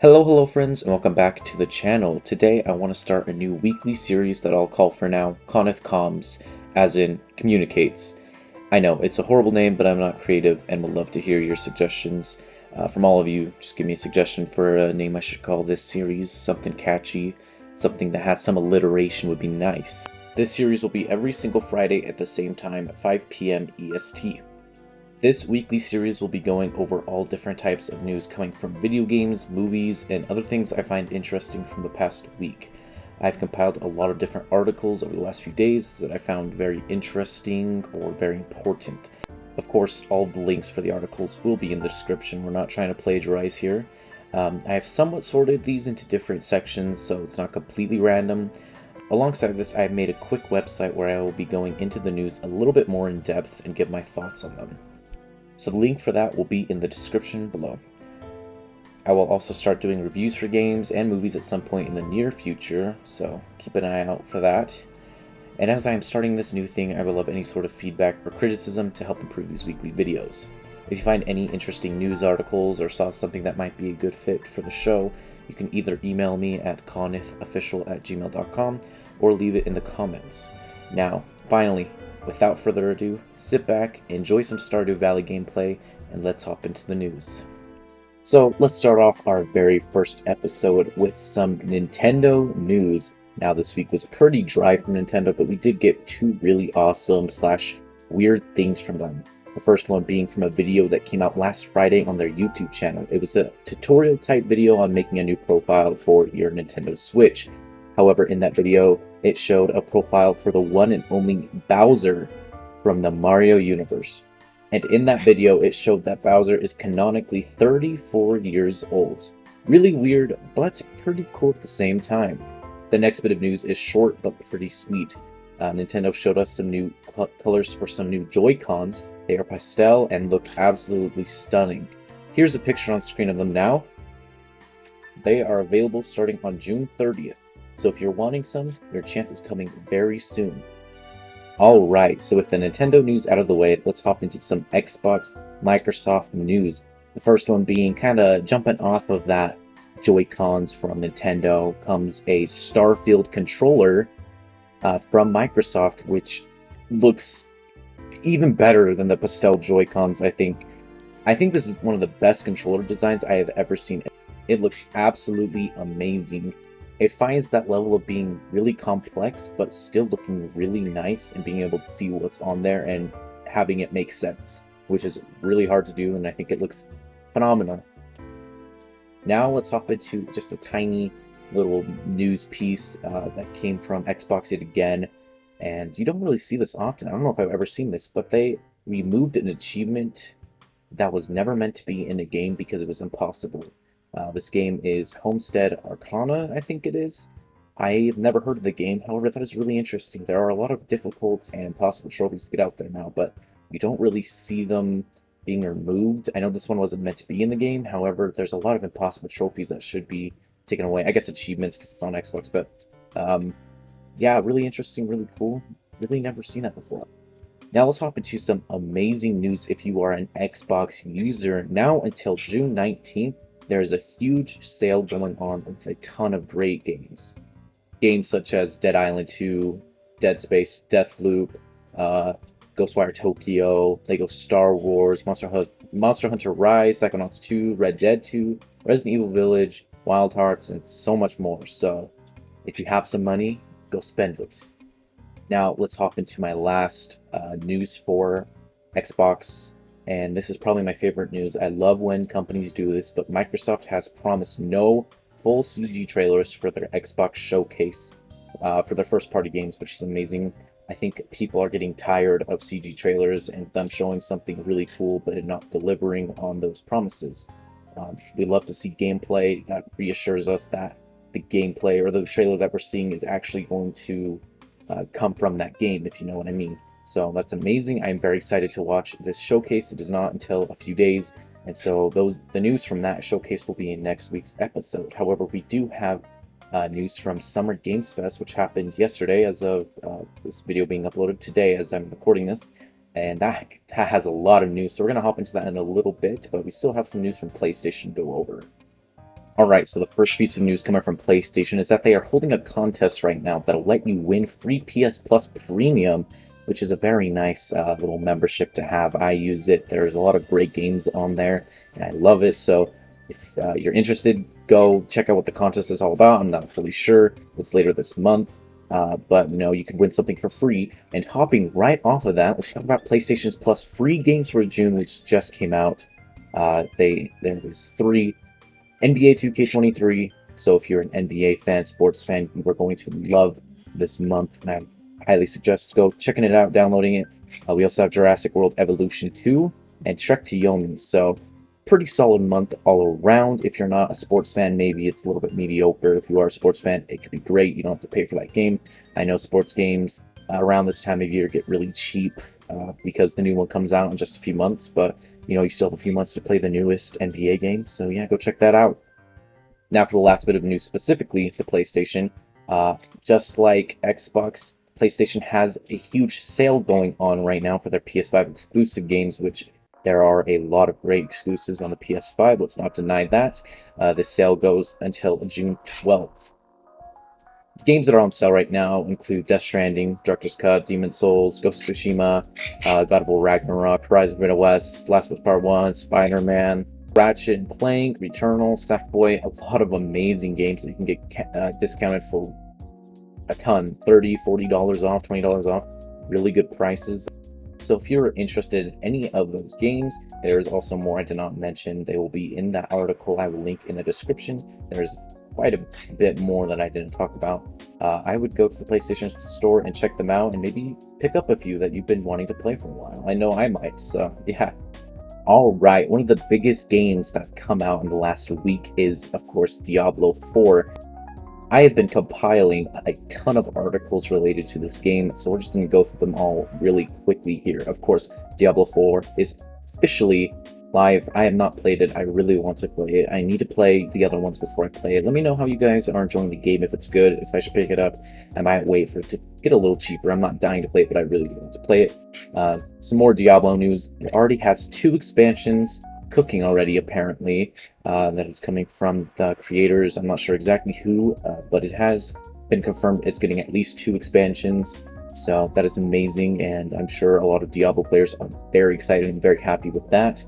Hello friends, and welcome back to the channel. Today I want to start a new weekly series that I'll call for now Conith Comms, as in communicates. I know, it's a horrible name, but I'm not creative and would love to hear your suggestions from all of you. Just give me a suggestion for a name I should call this series. Something catchy, something that has some alliteration would be nice. This series will be every single Friday at the same time at 5 p.m. EST. This weekly series will be going over all different types of news coming from video games, movies, and other things I find interesting from the past week. I've compiled a lot of different articles over the last few days that I found very interesting or very important. Of course, all of the links for the articles will be in the description. We're not trying to plagiarize here. I have somewhat sorted these into different sections, so it's not completely random. Alongside this, I've made a quick website where I will be going into the news a little bit more in depth and give my thoughts on them. So the link for that will be in the description below. I will also start doing reviews for games and movies at some point in the near future, so keep an eye out for that. And as I am starting this new thing, I would love any sort of feedback or criticism to help improve these weekly videos. If you find any interesting news articles or saw something that might be a good fit for the show, you can either email me at conithofficial@gmail.com or leave it in the comments. Now, finally, without further ado, sit back, enjoy some Stardew Valley gameplay, and let's hop into the news. So let's start off our very first episode with some Nintendo news. Now this week was pretty dry from Nintendo, but we did get two really awesome / weird things from them. The first one being from a video that came out last Friday on their YouTube channel. It was a tutorial type video on making a new profile for your Nintendo Switch. However, in that video, it showed a profile for the one and only Bowser from the Mario universe. And in that video, it showed that Bowser is canonically 34 years old. Really weird, but pretty cool at the same time. The next bit of news is short, but pretty sweet. Nintendo showed us some new colors for some new Joy-Cons. They are pastel and look absolutely stunning. Here's a picture on screen of them now. They are available starting on June 30th. So if you're wanting some, your chance is coming very soon. Alright, so with the Nintendo news out of the way, let's hop into some Xbox, Microsoft news. The first one being kind of jumping off of that Joy-Cons from Nintendo comes a Starfield controller from Microsoft, which looks even better than the pastel Joy-Cons, I think. I think this is one of the best controller designs I have ever seen. It looks absolutely amazing. It finds that level of being really complex, but still looking really nice and being able to see what's on there and having it make sense, which is really hard to do, and I think it looks phenomenal. Now let's hop into just a tiny little news piece that came from Xbox yet again, and you don't really see this often. I don't know if I've ever seen this, but they removed an achievement that was never meant to be in a game because it was impossible. This game is Homestead Arcana, I think it is. I've never heard of the game, however, that is really interesting. There are a lot of difficult and impossible trophies to get out there now, but you don't really see them being removed. I know this one wasn't meant to be in the game, however, there's a lot of impossible trophies that should be taken away. I guess achievements because it's on Xbox, but yeah, really interesting, really cool. Really never seen that before. Now let's hop into some amazing news if you are an Xbox user. Now until June 19th, there's a huge sale going on with a ton of great games. Games such as Dead Island 2, Dead Space, Deathloop, Ghostwire Tokyo, Lego Star Wars, Monster Hunter Rise, Psychonauts 2, Red Dead 2, Resident Evil Village, Wild Hearts, and so much more. So if you have some money, go spend it. Now let's hop into my last news for Xbox. And this is probably my favorite news. I love when companies do this, but Microsoft has promised no full CG trailers for their Xbox showcase for their first-party games, which is amazing. I think people are getting tired of CG trailers and them showing something really cool, but not delivering on those promises. We love to see gameplay that reassures us that the gameplay or the trailer that we're seeing is actually going to come from that game, if you know what I mean. So that's amazing. I'm very excited to watch this showcase. It is not until a few days, and so the news from that showcase will be in next week's episode. However, we do have news from Summer Games Fest, which happened yesterday as of this video being uploaded today as I'm recording this, and that has a lot of news. So we're going to hop into that in a little bit, but we still have some news from PlayStation to go over. Alright, so the first piece of news coming from PlayStation is that they are holding a contest right now that'll let you win free PS Plus Premium, which is a very nice little membership to have. I use it. There's a lot of great games on there, and I love it. So if you're interested, go check out what the contest is all about. I'm not fully sure. It's later this month. But you can win something for free. And hopping right off of that, let's talk about PlayStation's Plus free games for June, which just came out. There was 3 NBA 2K23. So if you're an NBA fan, sports fan, you are going to love this month, and I highly suggest go checking it out, downloading it. We also have Jurassic World Evolution 2 and Trek to Yomi. So pretty solid month all around. If you're not a sports fan, maybe it's a little bit mediocre. If you are a sports fan, it could be great. You don't have to pay for that game. I know sports games around this time of year get really cheap because the new one comes out in just a few months, but you still have a few months to play the newest NBA game. So yeah, go check that out. Now for the last bit of news, specifically the PlayStation. Just like Xbox, PlayStation has a huge sale going on right now for their PS5 exclusive games, which there are a lot of great exclusives on the PS5. Let's not deny that. This sale goes until June 12th. Games that are on sale right now include Death Stranding, Director's Cut, Demon's Souls, Ghost of Tsushima, God of War Ragnarok, Rise of the West, Last of Us Part 1, Spider-Man, Ratchet and Clank, Returnal, Sackboy, a lot of amazing games that you can get discounted for a ton, $30, $40 off, $20 off, really good prices. So if you're interested in any of those games, there's also more I did not mention. They will be in that article I will link in the description. There's quite a bit more that I didn't talk about. I would go to the PlayStation Store and check them out and maybe pick up a few that you've been wanting to play for a while. I know I might, so yeah. Alright, one of the biggest games that have come out in the last week is, of course, Diablo 4. I have been compiling a ton of articles related to this game, so we're just going to go through them all really quickly here. Of course, Diablo 4 is officially live. I have not played it. I really want to play it. I need to play the other ones before I play it. Let me know how you guys are enjoying the game, if it's good, if I should pick it up. I might wait for it to get a little cheaper. I'm not dying to play it, but I really want to play it. Some more Diablo news. It already has 2 expansions cooking already, apparently, that is coming from the creators. I'm not sure exactly who, but it has been confirmed it's getting at least 2 expansions. So that is amazing, and I'm sure a lot of Diablo players are very excited and very happy with that.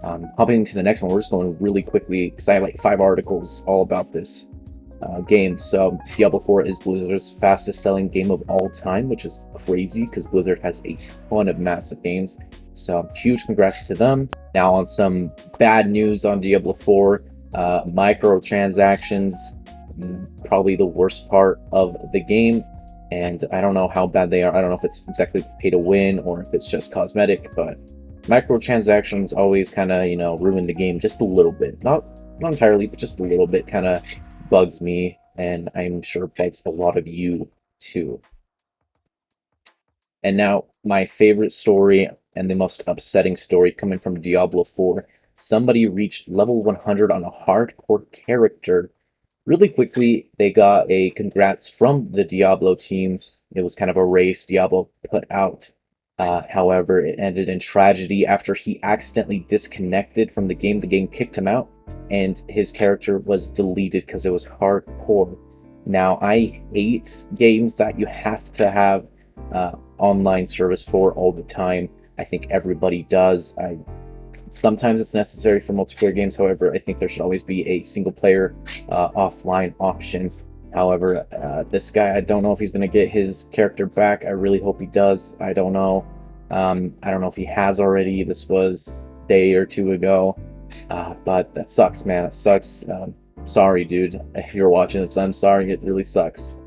Hopping into the next one, we're just going really quickly because I have like 5 articles all about this game. So Diablo 4 is Blizzard's fastest selling game of all time, which is crazy because Blizzard has a ton of massive games. So huge congrats to them. Now on some bad news on Diablo 4, microtransactions, probably the worst part of the game. And I don't know how bad they are. I don't know if it's exactly pay to win or if it's just cosmetic, but microtransactions always kind of, ruin the game just a little bit. Not entirely, but just a little bit. Kind of bugs me, and I'm sure bugs a lot of you too. And now, my favorite story and the most upsetting story coming from Diablo 4. Somebody reached level 100 on a hardcore character. Really quickly, they got a congrats from the Diablo team. It was kind of a race Diablo put out. However, it ended in tragedy after he accidentally disconnected from the game. The game kicked him out, and his character was deleted because it was hardcore. Now, I hate games that you have to have online service for all the time. I think everybody does. Sometimes it's necessary for multiplayer games. However, I think there should always be a single player offline option. However, this guy, I don't know if he's going to get his character back. I really hope he does. I don't know. I don't know if he has already. This was a day or 2 ago. But that sucks, man. That sucks. Sorry, dude. If you're watching this, I'm sorry. It really sucks.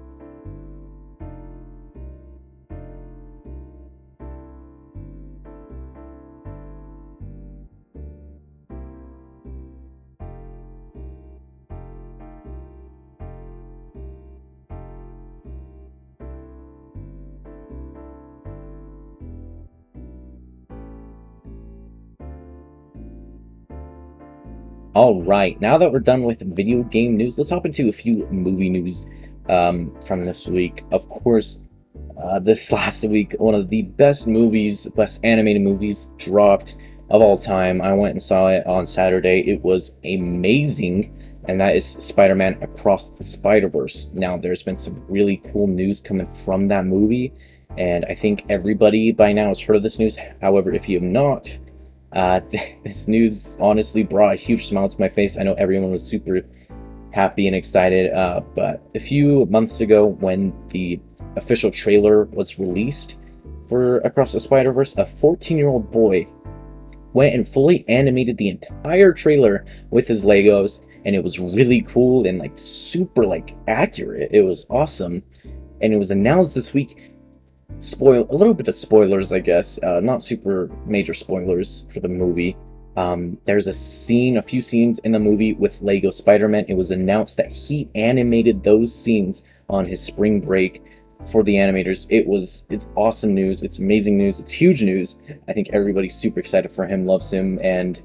Alright, now that we're done with video game news, let's hop into a few movie news from this week. Of course, this last week, one of the best animated movies dropped of all time. I went and saw it on Saturday. It was amazing. and that is Spider-Man Across the Spider-Verse. Now, there's been some really cool news coming from that movie, and I think everybody by now has heard of this news. However, if you have not, this news honestly brought a huge smile to my face. I know everyone was super happy and excited, but a few months ago, when the official trailer was released for Across the Spider-Verse, a 14-year-old boy went and fully animated the entire trailer with his Legos, and it was really cool and like super like accurate. It was awesome, and it was announced this week. Spoil a little bit of spoilers, I guess, not super major spoilers for the movie. There's a few scenes in the movie with Lego Spider-Man. It was announced that he animated those scenes on his spring break for the animators. It's awesome news. It's amazing news. It's huge news. I think everybody's super excited for him, loves him, and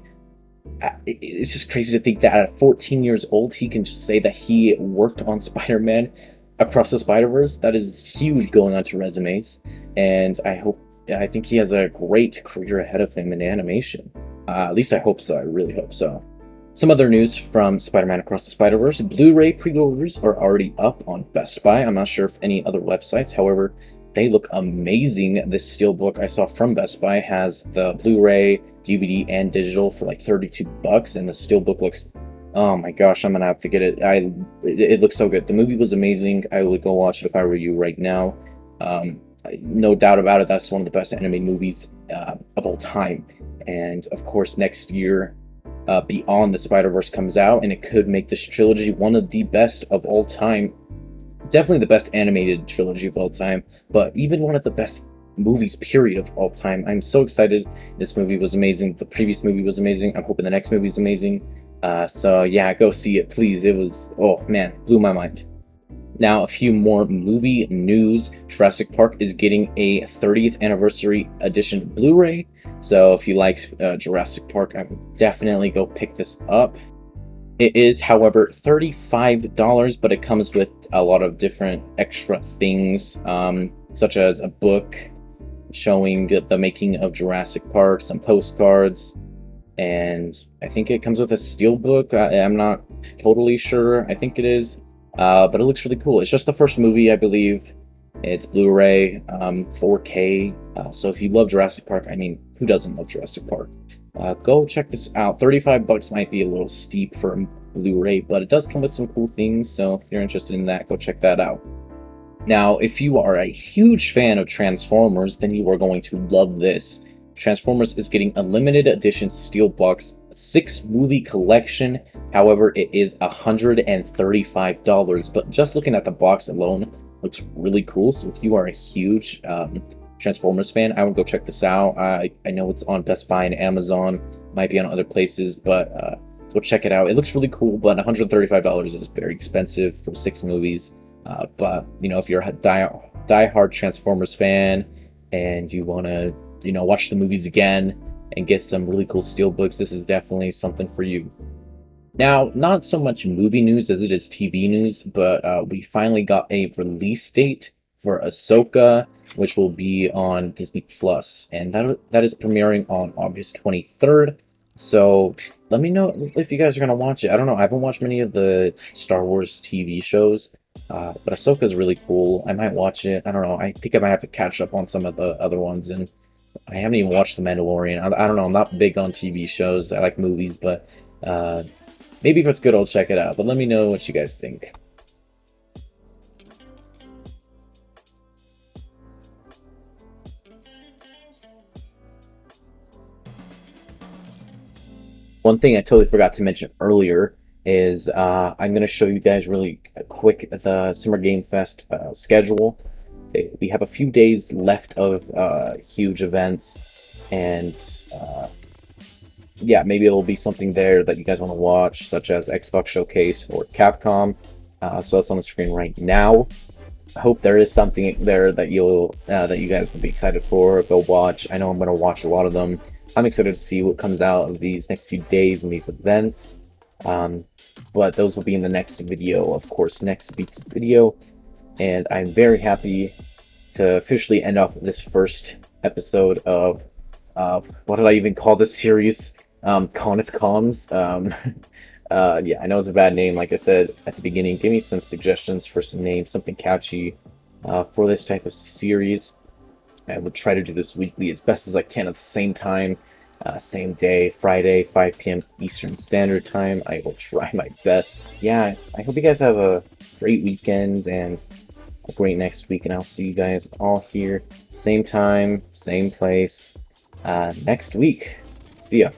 it's just crazy to think that at 14 years old, he can just say that he worked on Spider-Man Across the Spider-Verse. That is huge going onto resumes, and I think he has a great career ahead of him in animation. At least I hope so. I really hope so. Some other news from Spider-Man Across the Spider-Verse. Blu-ray pre-orders are already up on Best Buy. I'm not sure if any other websites. However, they look amazing. This steelbook I saw from Best Buy has the Blu-ray, DVD, and digital for like $32, and the steelbook looks, oh my gosh, I'm gonna have to get it. It looks so good. The movie was amazing. I would go watch it if I were you right now. No doubt about it. That's one of the best animated movies of all time. And of course, next year, Beyond the Spider-Verse comes out, and it could make this trilogy one of the best of all time. Definitely the best animated trilogy of all time, but even one of the best movies, period, of all time. I'm so excited. This movie was amazing. The previous movie was amazing. I'm hoping the next movie is amazing. So yeah, go see it, please. It was, oh man, blew my mind. Now, a few more movie news. Jurassic Park is getting a 30th anniversary edition Blu-ray. So if you like Jurassic Park, I would definitely go pick this up. It is, however, $35, but it comes with a lot of different extra things, such as a book showing the making of Jurassic Park, some postcards, and I think it comes with a steelbook. I'm not totally sure. I think it is, but it looks really cool. It's just the first movie, I believe. It's Blu-ray, 4K. So if you love Jurassic Park, I mean, who doesn't love Jurassic Park? Go check this out. $35 might be a little steep for a Blu-ray, but it does come with some cool things. So if you're interested in that, go check that out. Now, if you are a huge fan of Transformers, then you are going to love this. Transformers is getting a limited edition steelbox 6-movie collection. However, it is $135. But just looking at the box alone, looks really cool. So if you are a huge Transformers fan, I would go check this out. I know it's on Best Buy and Amazon, might be on other places, but go check it out. It looks really cool, but $135 is very expensive for 6 movies. But you know, if you're a die-hard Transformers fan and you want to, you know, watch the movies again and get some really cool steelbooks, this is definitely something for you. Now, not so much movie news as it is TV news, but we finally got a release date for Ahsoka, which will be on Disney Plus, and that is premiering on August 23rd. So let me know if you guys are gonna watch it. I don't know. I haven't watched many of the Star Wars TV shows, but Ahsoka is really cool. I might watch it. I don't know. I think I might have to catch up on some of the other ones, and I haven't even watched The Mandalorian. I don't know. I'm not big on TV shows. I like movies, but maybe if it's good, I'll check it out. But let me know what you guys think. One thing I totally forgot to mention earlier is I'm going to show you guys really quick the Summer Game Fest schedule. We have a few days left of huge events, and yeah, maybe there'll be something there that you guys want to watch, such as Xbox Showcase or Capcom. So that's on the screen right now. I hope there is something there that you guys will be excited for. Go watch. I know I'm going to watch a lot of them. I'm excited to see what comes out of these next few days and these events. But those will be in the next video, of course, next week's video. And I'm very happy to officially end off this first episode of what did I even call this series? Conith Comms. Yeah, I know it's a bad name. Like I said at the beginning, give me some suggestions for some names, something catchy for this type of series. I will try to do this weekly as best as I can at the same time, same day, Friday, 5 p.m. Eastern Standard Time. I will try my best. Yeah, I hope you guys have a great weekend and a great next week, and I'll see you guys all here, same time, same place, next week. See ya.